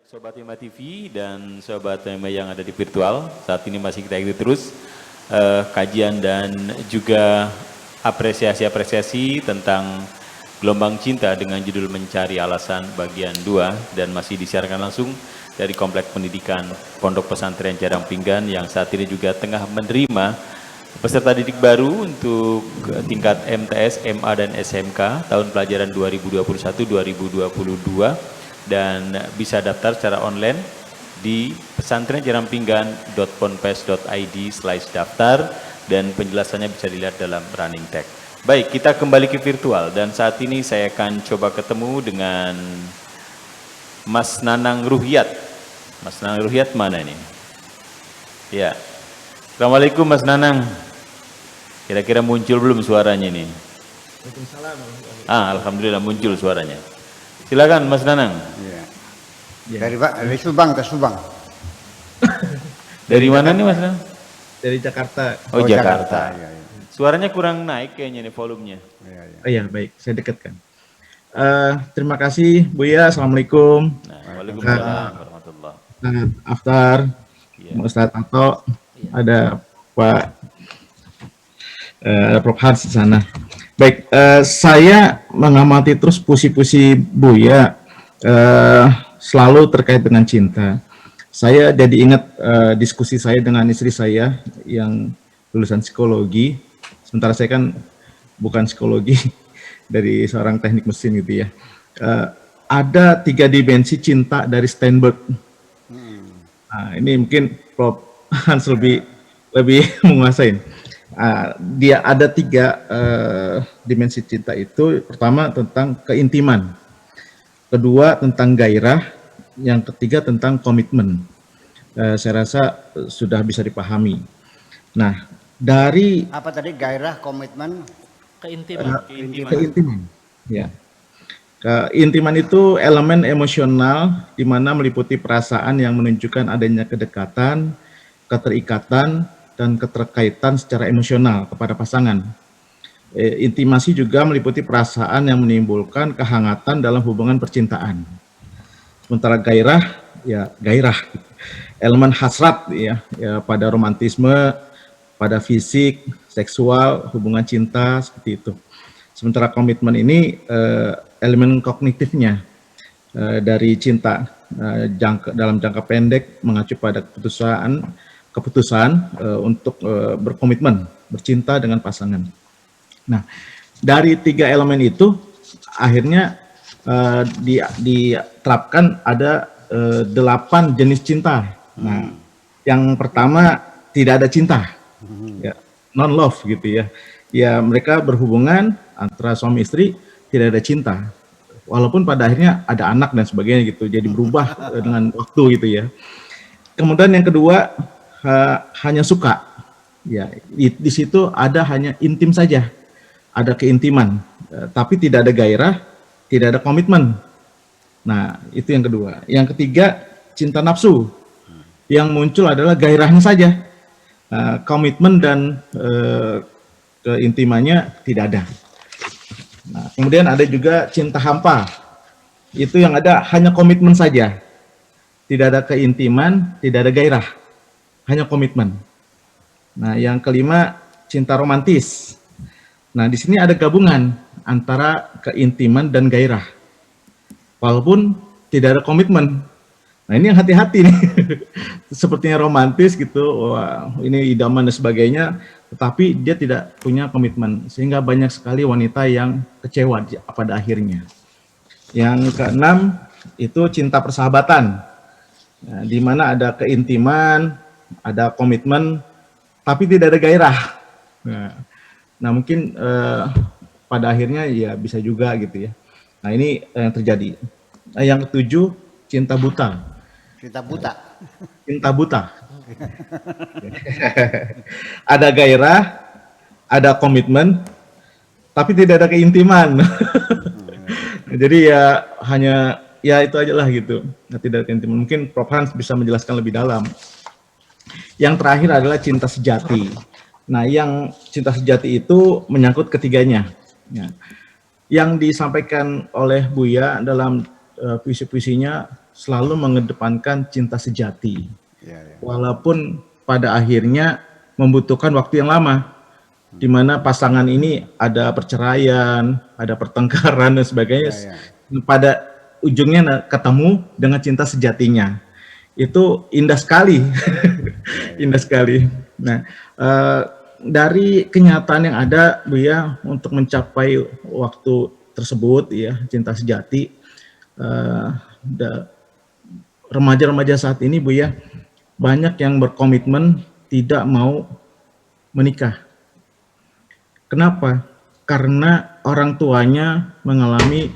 Sobat Hima TV dan Sobat Hima yang ada di virtual, saat ini masih kita ikuti terus kajian dan juga apresiasi tentang gelombang cinta dengan judul Mencari Alasan bagian 2 dan masih disiarkan langsung dari Kompleks Pendidikan Pondok Pesantren Jarang Pinggan yang saat ini juga tengah menerima peserta didik baru untuk tingkat MTS, MA dan SMK tahun pelajaran 2021-2022 dan bisa daftar secara online di pesantrenjarampinggan.ponpes.id/daftar dan penjelasannya bisa dilihat dalam running tag. Baik, kita kembali ke virtual dan saat ini saya akan coba ketemu dengan Mas Nanang Ruhyat. Mas Nanang Ruhyat mana ini? Ya. Assalamualaikum Mas Nanang. Kira-kira muncul belum suaranya ini? Waalaikumsalam. Alhamdulillah muncul suaranya. Silakan Mas Nanang. Ya. Dari Subang ke Subang. Dari mana nih Mas Nanang? Dari Jakarta. Oh, Jakarta. Ya, ya. Suaranya kurang naik kayaknya nih volumenya. Ya, ya. Oh iya, baik, saya dekatkan. Terima kasih Buya, Assalamualaikum. Waalaikumsalam warahmatullahi. Aftar, Ya. Ustadz Ato, ada Pak Prof Hans di sana. Baik, saya mengamati terus puisi-puisi Buya selalu terkait dengan cinta. Saya jadi ingat diskusi saya dengan istri saya yang lulusan psikologi. Sementara saya kan bukan psikologi dari seorang teknik mesin gitu ya. Ada 3 dimensi cinta dari Steinberg. Nah, ini mungkin Prof Hans lebih menguasain. Dia ada 3 dimensi cinta itu. Pertama tentang keintiman, kedua tentang gairah, yang ketiga tentang komitmen. Saya rasa sudah bisa dipahami. Nah, dari Apa tadi gairah, komitmen, keintiman. Ya. Keintiman itu elemen emosional di mana meliputi perasaan yang menunjukkan adanya kedekatan, keterikatan, dan keterkaitan secara emosional kepada pasangan. Intimasi juga meliputi perasaan yang menimbulkan kehangatan dalam hubungan percintaan. Sementara gairah, ya gairah, elemen hasrat ya pada romantisme, pada fisik, seksual, hubungan cinta seperti itu. Sementara komitmen ini elemen kognitifnya dari cinta dalam jangka pendek mengacu pada keputusan untuk berkomitmen, bercinta dengan pasangan. Nah, dari 3 elemen itu akhirnya diterapkan ada 8 jenis cinta. Nah, yang pertama tidak ada cinta, ya, non love gitu ya. Ya mereka berhubungan antara suami istri tidak ada cinta, walaupun pada akhirnya ada anak dan sebagainya gitu. Jadi berubah dengan waktu gitu ya. Kemudian yang kedua hanya suka, ya di situ ada hanya intim saja, ada keintiman, tapi tidak ada gairah, tidak ada komitmen. Nah itu yang kedua. Yang ketiga cinta nafsu, yang muncul adalah gairahnya saja, komitmen dan keintimannya tidak ada. Nah, kemudian ada juga cinta hampa, itu yang ada hanya komitmen saja, tidak ada keintiman, tidak ada gairah, hanya komitmen. Nah, yang kelima cinta romantis. Nah, di sini ada gabungan antara keintiman dan gairah, walaupun tidak ada komitmen. Nah, ini yang hati-hati nih. Sepertinya romantis gitu, wah, ini idaman dan sebagainya, tetapi dia tidak punya komitmen, sehingga banyak sekali wanita yang kecewa pada akhirnya. Yang keenam itu cinta persahabatan, nah, di mana ada keintiman, ada komitmen, tapi tidak ada gairah. Nah mungkin pada akhirnya ya bisa juga gitu ya. Nah ini yang terjadi. Nah, yang ketujuh cinta buta. cinta buta. Cinta buta. Ada gairah, ada komitmen, tapi tidak ada keintiman. Jadi ya hanya ya itu aja lah gitu. Nah, tidak ada keintiman. Mungkin Prof Hans bisa menjelaskan lebih dalam. Yang terakhir adalah cinta sejati. Nah, yang cinta sejati itu menyangkut ketiganya. Ya. Yang disampaikan oleh Buya dalam puisi-puisinya selalu mengedepankan cinta sejati. Ya, ya. Walaupun pada akhirnya membutuhkan waktu yang lama, di mana pasangan ini ada perceraian, ada pertengkaran dan sebagainya. Ya, Pada ujungnya ketemu dengan cinta sejatinya. Itu indah sekali, indah sekali. Nah, dari kenyataan yang ada, Bu ya, untuk mencapai waktu tersebut, ya, cinta sejati, remaja-remaja saat ini, Bu ya, banyak yang berkomitmen tidak mau menikah. Kenapa? Karena orang tuanya mengalami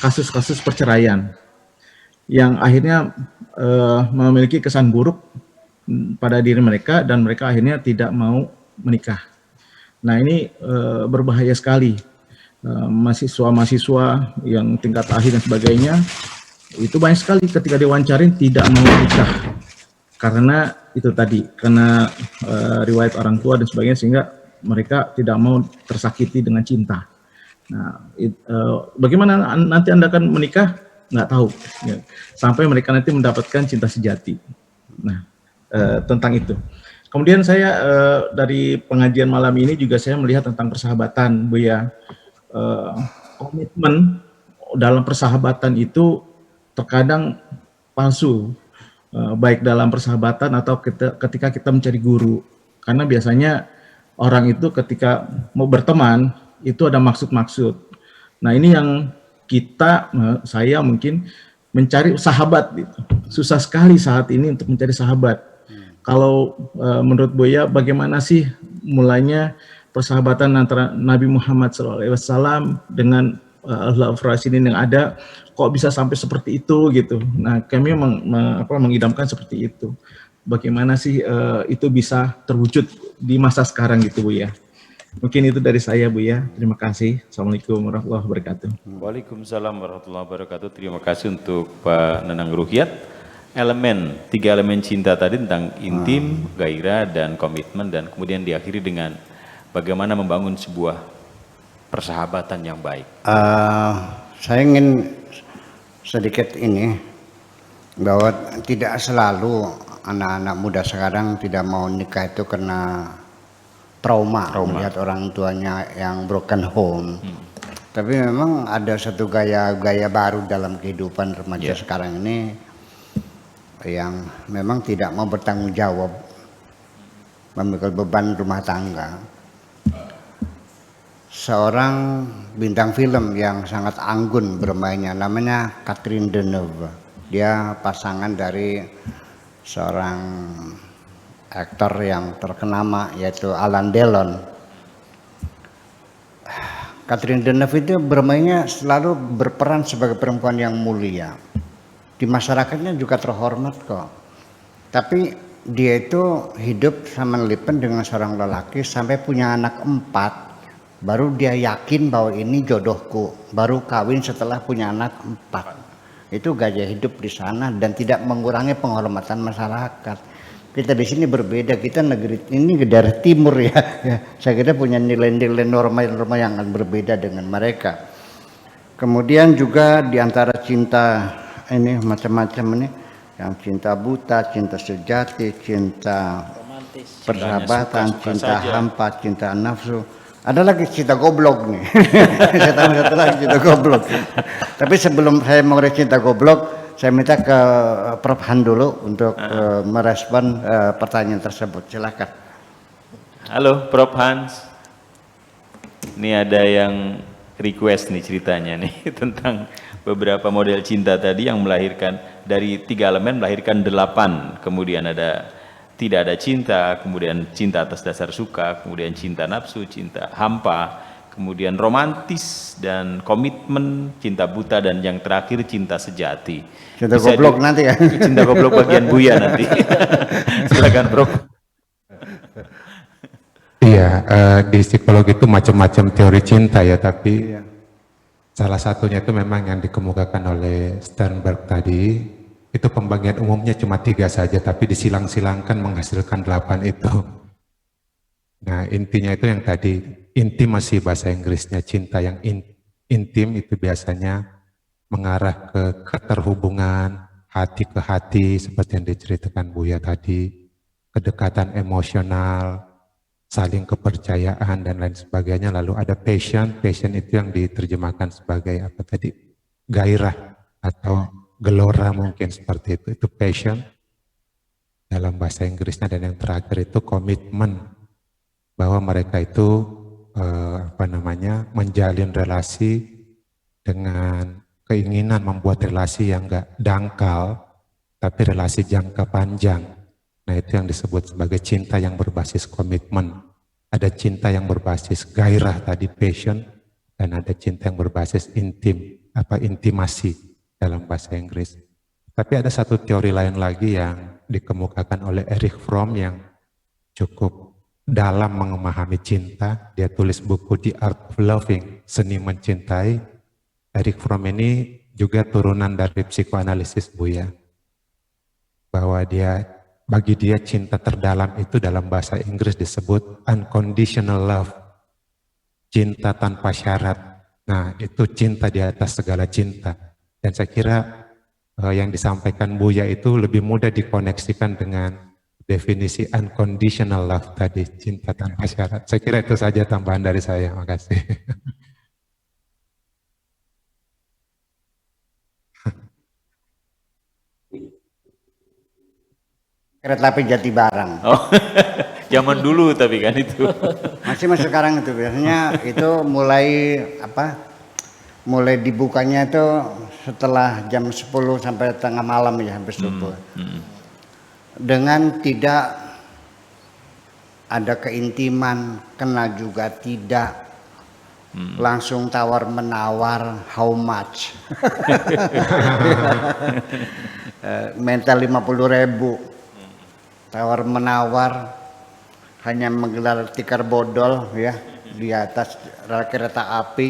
kasus-kasus perceraian yang akhirnya memiliki kesan buruk pada diri mereka dan mereka akhirnya tidak mau menikah. Nah, ini berbahaya sekali. Mahasiswa-mahasiswa yang tingkat akhir dan sebagainya itu banyak sekali ketika diwawancarin tidak mau menikah karena itu tadi, karena riwayat orang tua dan sebagainya, sehingga mereka tidak mau tersakiti dengan cinta. Nah, bagaimana nanti Anda akan menikah? Nggak tahu, ya. Sampai mereka nanti mendapatkan cinta sejati. Nah, tentang itu. Kemudian saya dari pengajian malam ini juga saya melihat tentang persahabatan, Bu ya. Komitmen dalam persahabatan itu terkadang palsu, baik dalam persahabatan atau ketika kita mencari guru. Karena biasanya orang itu ketika mau berteman itu ada maksud-maksud. Nah, ini yang saya mungkin mencari sahabat. Gitu. Susah sekali saat ini untuk mencari sahabat. Kalau menurut Buya, bagaimana sih mulanya persahabatan antara Nabi Muhammad SAW dengan Ahlul Rasyidin yang ada, kok bisa sampai seperti itu gitu. Nah, kami mengidamkan seperti itu. Bagaimana sih itu bisa terwujud di masa sekarang gitu, Bu ya. Mungkin itu dari saya, Bu ya. Terima kasih. Assalamualaikum warahmatullahi wabarakatuh. Waalaikumsalam warahmatullahi wabarakatuh. Terima kasih untuk Pak Nanang Ruhyat. Tiga elemen cinta tadi tentang intim, gairah, dan komitmen, dan kemudian diakhiri dengan bagaimana membangun sebuah persahabatan yang baik. Saya ingin sedikit ini, bahwa tidak selalu anak-anak muda sekarang tidak mau nikah itu karena trauma. Melihat orang tuanya yang broken home. Tapi memang ada satu gaya baru dalam kehidupan remaja sekarang ini yang memang tidak mau bertanggung jawab, memikul beban rumah tangga. Seorang bintang film yang sangat anggun bermainnya namanya Catherine Deneuve. Dia pasangan dari seorang aktor yang terkenal yaitu Alain Delon. Catherine Deneuve itu bermainnya selalu berperan sebagai perempuan yang mulia. Di masyarakatnya juga terhormat kok. Tapi dia itu hidup sama Lipen dengan seorang lelaki sampai punya anak 4. Baru dia yakin bahwa ini jodohku. Baru kawin setelah punya anak 4. Itu gaya hidup di sana dan tidak mengurangi penghormatan masyarakat. Kita di sini berbeda, kita negeri ini dari timur ya. Saya kira punya nilai-nilai norma yang berbeda dengan mereka. Kemudian juga di antara cinta ini macam-macam ini, yang cinta buta, cinta sejati, cinta romantis, persahabatan, cinta hampa, cinta nafsu. Ada lagi cinta goblok nih. Saya tahu satu lagi cinta goblok. Tapi sebelum saya mengenai cinta goblok, saya minta ke Prof Han dulu untuk merespon pertanyaan tersebut. Silakan. Halo Prof Hans. Ini ada yang request nih ceritanya nih tentang beberapa model cinta tadi yang melahirkan dari 3 elemen melahirkan 8. Kemudian tidak ada cinta, kemudian cinta atas dasar suka, kemudian cinta nafsu, cinta hampa, kemudian romantis dan komitmen, cinta buta, dan yang terakhir cinta sejati. Cinta goblok nanti ya. Cinta goblok bagian Buya nanti. Silakan Prof. Iya, di psikologi itu macam-macam teori cinta ya, tapi salah satunya itu memang yang dikemukakan oleh Sternberg tadi, itu pembagian umumnya cuma 3 saja, tapi disilang-silangkan menghasilkan 8 itu. Nah, intinya itu yang tadi, intimasi bahasa Inggrisnya, cinta yang intim itu biasanya mengarah ke keterhubungan, hati ke hati seperti yang diceritakan Buya tadi, kedekatan emosional, saling kepercayaan dan lain sebagainya. Lalu ada passion itu yang diterjemahkan sebagai apa tadi, gairah atau gelora mungkin seperti itu passion dalam bahasa Inggrisnya. Dan yang terakhir itu komitmen, bahwa mereka itu menjalin relasi dengan keinginan membuat relasi yang enggak dangkal, tapi relasi jangka panjang. Nah, itu yang disebut sebagai cinta yang berbasis komitmen. Ada cinta yang berbasis gairah tadi, passion, dan ada cinta yang berbasis intimasi dalam bahasa Inggris. Tapi ada satu teori lain lagi yang dikemukakan oleh Erich Fromm yang cukup dalam memahami cinta. Dia tulis buku The Art of Loving, Seni Mencintai. Erich Fromm ini juga turunan dari psikoanalisis Buya, bahwa bagi dia cinta terdalam itu dalam bahasa Inggris disebut unconditional love, cinta tanpa syarat. Nah, itu cinta di atas segala cinta. Dan saya kira yang disampaikan Buya itu lebih mudah dikoneksikan dengan definisi unconditional love tadi, cinta tanpa syarat. Saya kira itu saja tambahan dari saya. Makasih. Kereta api Jatibarang. Oh, zaman dulu tapi kan itu. Masih sekarang itu biasanya itu mulai dibukanya itu setelah jam 10 sampai tengah malam ya, sampai subuh. Dengan tidak ada keintiman, kenal juga tidak. Langsung tawar menawar, how much? Mental 50.000. Tawar menawar, hanya menggelar tikar bodol ya di atas rel kereta api,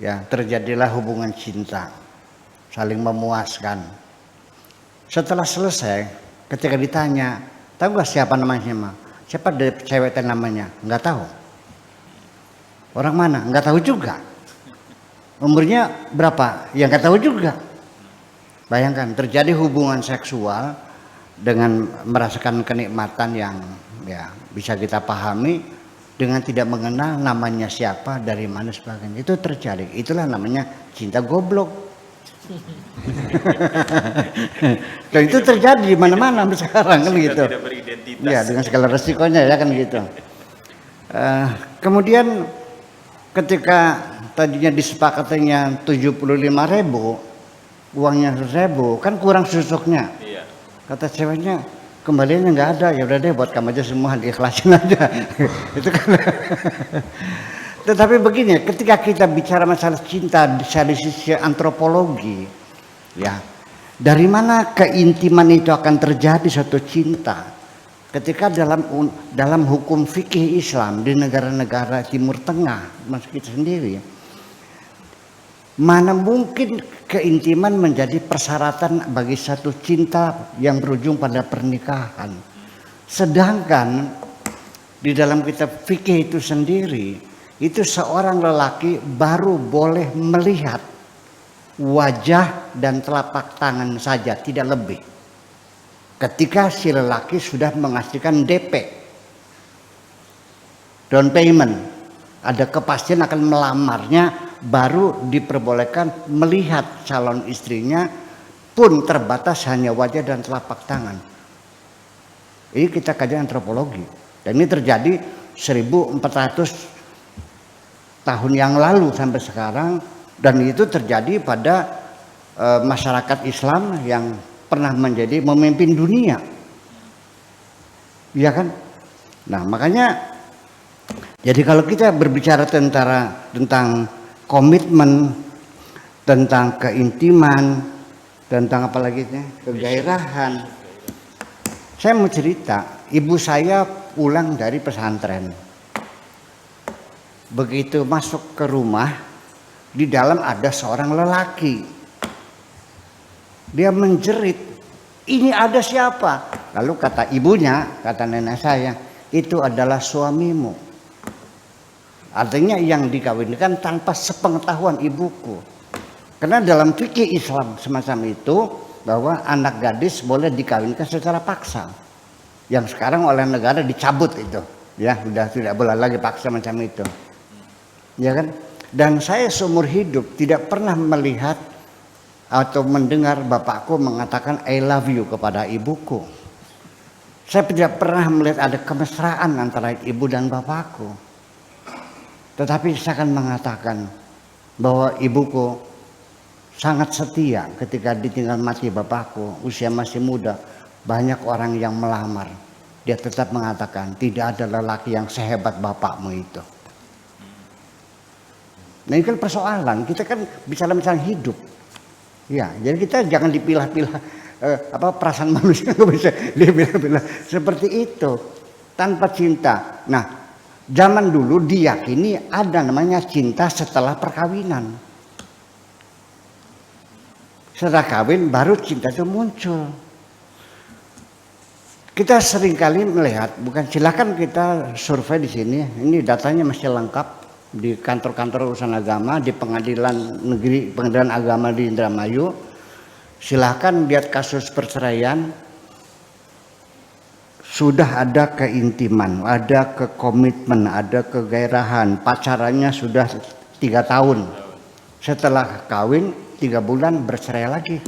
ya terjadilah hubungan cinta, saling memuaskan. Setelah selesai, ketika ditanya, tahu gak siapa namanya? Siapa cewek itu namanya? Nggak tahu. Orang mana? Nggak tahu juga. Umurnya berapa? Ya nggak tahu juga. Bayangkan terjadi hubungan seksual dengan merasakan kenikmatan yang ya bisa kita pahami dengan tidak mengenal namanya siapa, dari mana sebagainya. Itu terjadi. Itulah namanya cinta goblok. Dan itu terjadi di mana-mana sekarang kan gitu. Ya, dengan segala resikonya ya kan gitu. Kemudian ketika tadinya disepakatinya 75.000, uangnya 100.000, kan kurang susuknya. Kata ceweknya, kembaliannya nggak ada, ya udah deh buat kamu aja semua, diikhlasin aja. Itu kan. Tetapi begini, ketika kita bicara masalah cinta dari sisi antropologi, ya dari mana keintiman itu akan terjadi suatu cinta? Ketika dalam hukum fikih Islam di negara-negara Timur Tengah, masuk kita sendiri, mana mungkin keintiman menjadi persyaratan bagi satu cinta yang berujung pada pernikahan. Sedangkan di dalam kitab fikih itu sendiri, itu seorang lelaki baru boleh melihat wajah dan telapak tangan saja, tidak lebih. Ketika si lelaki sudah mengasihkan DP, down payment, ada kepastian akan melamarnya, baru diperbolehkan melihat calon istrinya, pun terbatas hanya wajah dan telapak tangan. Ini kita kajian antropologi, dan ini terjadi 1400 tahun yang lalu sampai sekarang, dan itu terjadi pada masyarakat Islam yang pernah menjadi memimpin dunia, ya kan? Nah makanya, jadi kalau kita berbicara tentang komitmen, tentang keintiman, tentang apa lagi kegairahan. Saya mau cerita, ibu saya pulang dari pesantren. Begitu masuk ke rumah, di dalam ada seorang lelaki. Dia menjerit, ini ada siapa? Lalu kata ibunya, kata nenek saya, itu adalah suamimu. Artinya yang dikawinkan tanpa sepengetahuan ibuku. Karena dalam fikih Islam semacam itu, bahwa anak gadis boleh dikawinkan secara paksa. Yang sekarang oleh negara dicabut itu, ya sudah tidak boleh lagi paksa macam itu, ya kan? Dan saya seumur hidup tidak pernah melihat atau mendengar bapakku mengatakan I love you kepada ibuku. Saya tidak pernah melihat ada kemesraan antara ibu dan bapakku. Tetapi saya akan mengatakan bahwa ibuku sangat setia ketika ditinggal mati bapakku, usia masih muda, banyak orang yang melamar. Dia tetap mengatakan tidak ada lelaki yang sehebat bapakmu itu. Nah ini kan persoalan, kita kan bicara misalnya hidup. Ya, jadi kita jangan dipilah-pilah perasaan manusia nggak bisa dipilah-pilah seperti itu tanpa cinta. Nah, zaman dulu diyakini ada namanya cinta setelah perkawinan. Setelah kawin baru cinta itu muncul. Kita seringkali melihat, bukan silakan kita survei di sini. Ini datanya masih lengkap di kantor-kantor urusan agama, di pengadilan negeri, pengadilan agama di Indramayu. Silahkan lihat kasus perceraian, sudah ada keintiman, ada kekomitmen, ada kegairahan, pacarannya sudah 3 tahun. Setelah kawin 3 bulan bercerai lagi.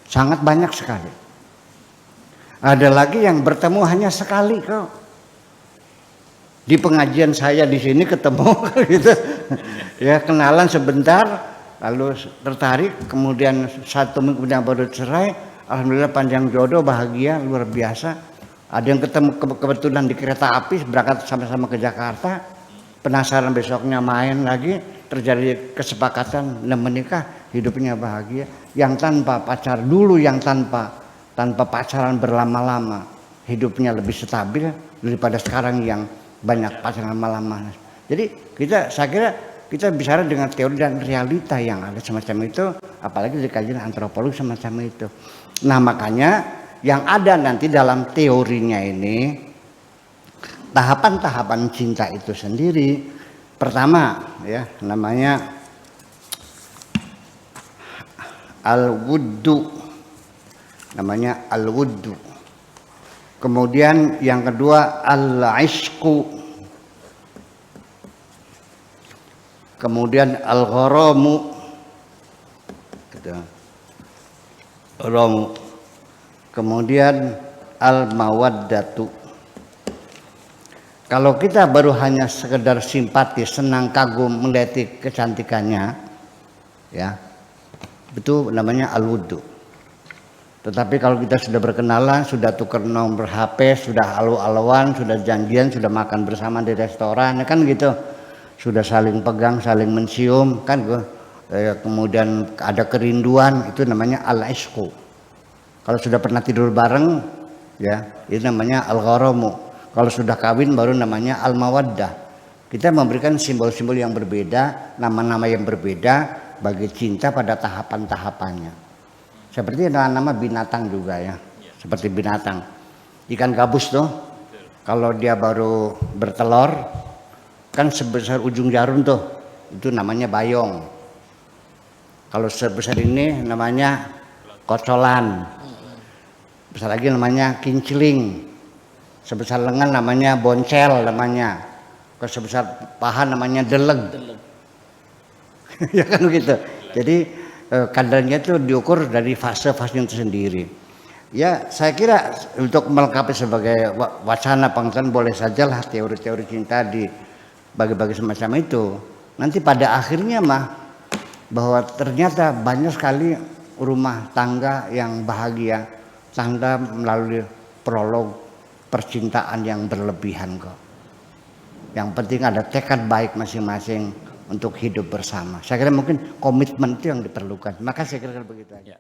Sangat banyak sekali. Ada lagi yang bertemu hanya sekali kok. Di pengajian saya di sini ketemu gitu. Ya kenalan sebentar, lalu tertarik, kemudian 1 minggu kemudian baru cerai. Alhamdulillah panjang jodoh, bahagia, luar biasa. Ada yang ketemu kebetulan di kereta api, berangkat sama-sama ke Jakarta. Penasaran besoknya main lagi, terjadi kesepakatan dan menikah, hidupnya bahagia. Yang tanpa pacar dulu, yang tanpa pacaran berlama-lama, hidupnya lebih stabil daripada sekarang yang banyak pacaran lama-lama. Jadi saya kira kita bicara dengan teori dan realita yang ada semacam itu, apalagi di kajian antropologi semacam itu. Nah makanya yang ada nanti dalam teorinya ini, tahapan-tahapan cinta itu sendiri, pertama ya namanya al-wuddu. Namanya al-wuddu. Kemudian yang kedua al-ishqu. Kemudian al-gharamu. Kemudian al-mawaddatu. Kalau kita baru hanya sekedar simpati, senang, kagum melihat kecantikannya, ya, itu namanya al-wuddu. Tetapi kalau kita sudah berkenalan, sudah tukar nomor HP, sudah alu-aluan, sudah janjian, sudah makan bersama di restoran, kan gitu, sudah saling pegang, saling mencium, kan kemudian ada kerinduan, itu namanya al-ishqu. Kalau sudah pernah tidur bareng, ya, itu namanya al-gharamu. Kalau sudah kawin baru namanya al-mawaddah. Kita memberikan simbol-simbol yang berbeda, nama-nama yang berbeda bagi cinta pada tahapan-tahapannya. Seperti nama binatang juga ya, seperti binatang. Ikan gabus tuh, kalau dia baru bertelur, kan sebesar ujung jarum tuh, itu namanya bayong. Kalau sebesar ini namanya kocolan. Besar lagi namanya kincling. Sebesar lengan namanya boncel namanya. Kalau sebesar paha namanya deleg. Ya kan gitu. Jadi kadarnya itu diukur dari fase-fase yang tersendiri. Ya saya kira untuk melengkapi sebagai wacana pengetahuan boleh sajalah teori-teori cinta dibagi-bagi semacam itu. Nanti pada akhirnya bahwa ternyata banyak sekali rumah tangga yang bahagia tangga melalui prolog percintaan yang berlebihan kok. Yang penting ada tekad baik masing-masing untuk hidup bersama. Saya kira mungkin komitmen itu yang diperlukan. Maka saya kira begitu aja.